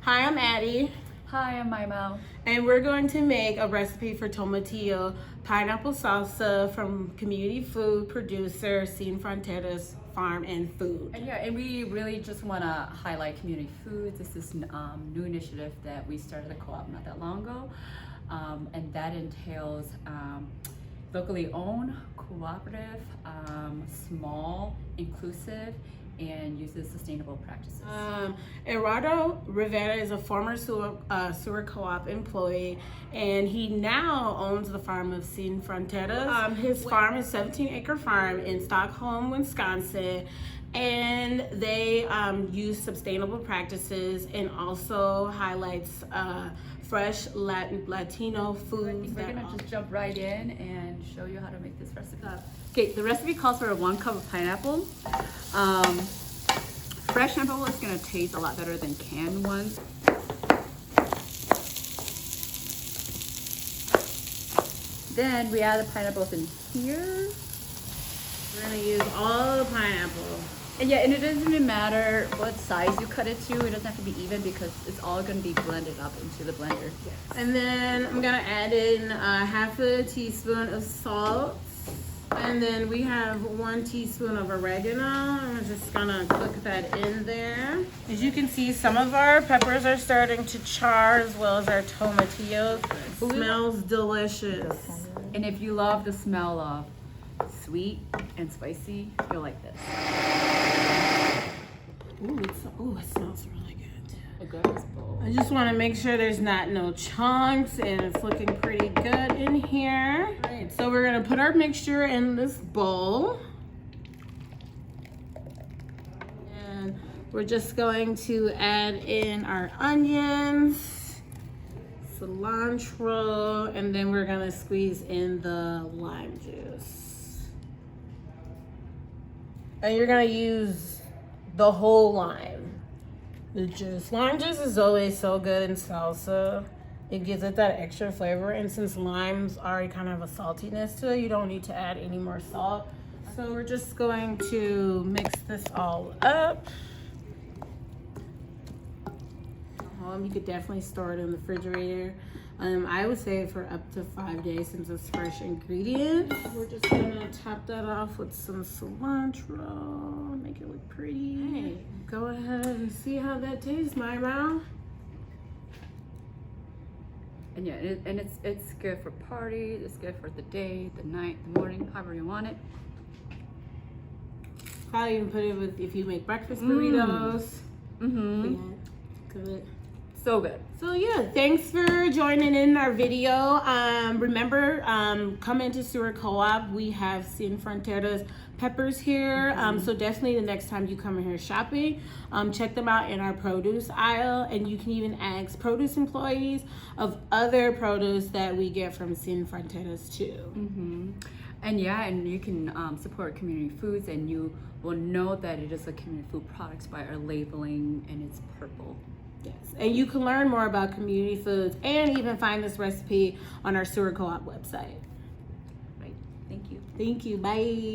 Hi, I'm Addie. Hi, I'm Maiv. And we're going to make a recipe for tomatillo pineapple salsa from community food producer Sin Fronteras Farm and Food. And we really just want to highlight community foods. This is a new initiative that we started a co-op not that long ago. And that entails locally owned, cooperative, small, inclusive, and uses sustainable practices. Eduardo Rivera is a former Seward Co-op employee, and he now owns the farm of Sin Fronteras. His farm is a 17-acre farm in Stockholm, Wisconsin, and they use sustainable practices and also highlights fresh Latino foods. We're gonna just jump right in and show you how to make this recipe. Okay, the recipe calls for 1 cup of pineapple. Fresh pineapple is gonna taste a lot better than canned ones. Then we add the pineapples in here. We're gonna use all the pineapple. And it doesn't even matter what size you cut it to. It doesn't have to be even because it's all gonna be blended up into the blender. Yes. And then I'm gonna add in half a teaspoon of salt. And then we have 1 teaspoon of oregano. I'm just gonna cook that in there. As you can see, some of our peppers are starting to char as well as our tomatillos. It smells delicious. And if you love the smell of sweet and spicy, you'll like this. Ooh, it smells really good. A good bowl. I just want to make sure there's no chunks and it's looking pretty good in here. All right, so we're gonna put our mixture in this bowl. And we're just going to add in our onions, cilantro, and then we're gonna squeeze in the lime juice. And you're gonna use the whole lime. The juice. Lime juice is always so good in salsa. It gives it that extra flavor, and since lime's already kind of a saltiness to it, you don't need to add any more salt. So we're just going to mix this all up. You could definitely store it in the refrigerator. I would say for up to 5 days since it's fresh ingredients. We're just gonna top that off with some cilantro, make it look pretty. Hey, go ahead and see how that tastes, my mouth. And it's good for parties. It's good for the day, the night, the morning, however you want it. Probably even put it with if you make breakfast burritos. Mm-hmm. Good. So good. So yeah, thanks for joining in our video. Remember, come into Seward Co-op. We have Sin Fronteras peppers here. So definitely the next time you come in here shopping, check them out in our produce aisle, and you can even ask produce employees of other produce that we get from Sin Fronteras too. And you can support community foods, and you will know that it is a community food products by our labeling, and it's purple. Yes, and you can learn more about community foods and even find this recipe on our Seward Co-op website. Right. Thank you. Thank you. Bye.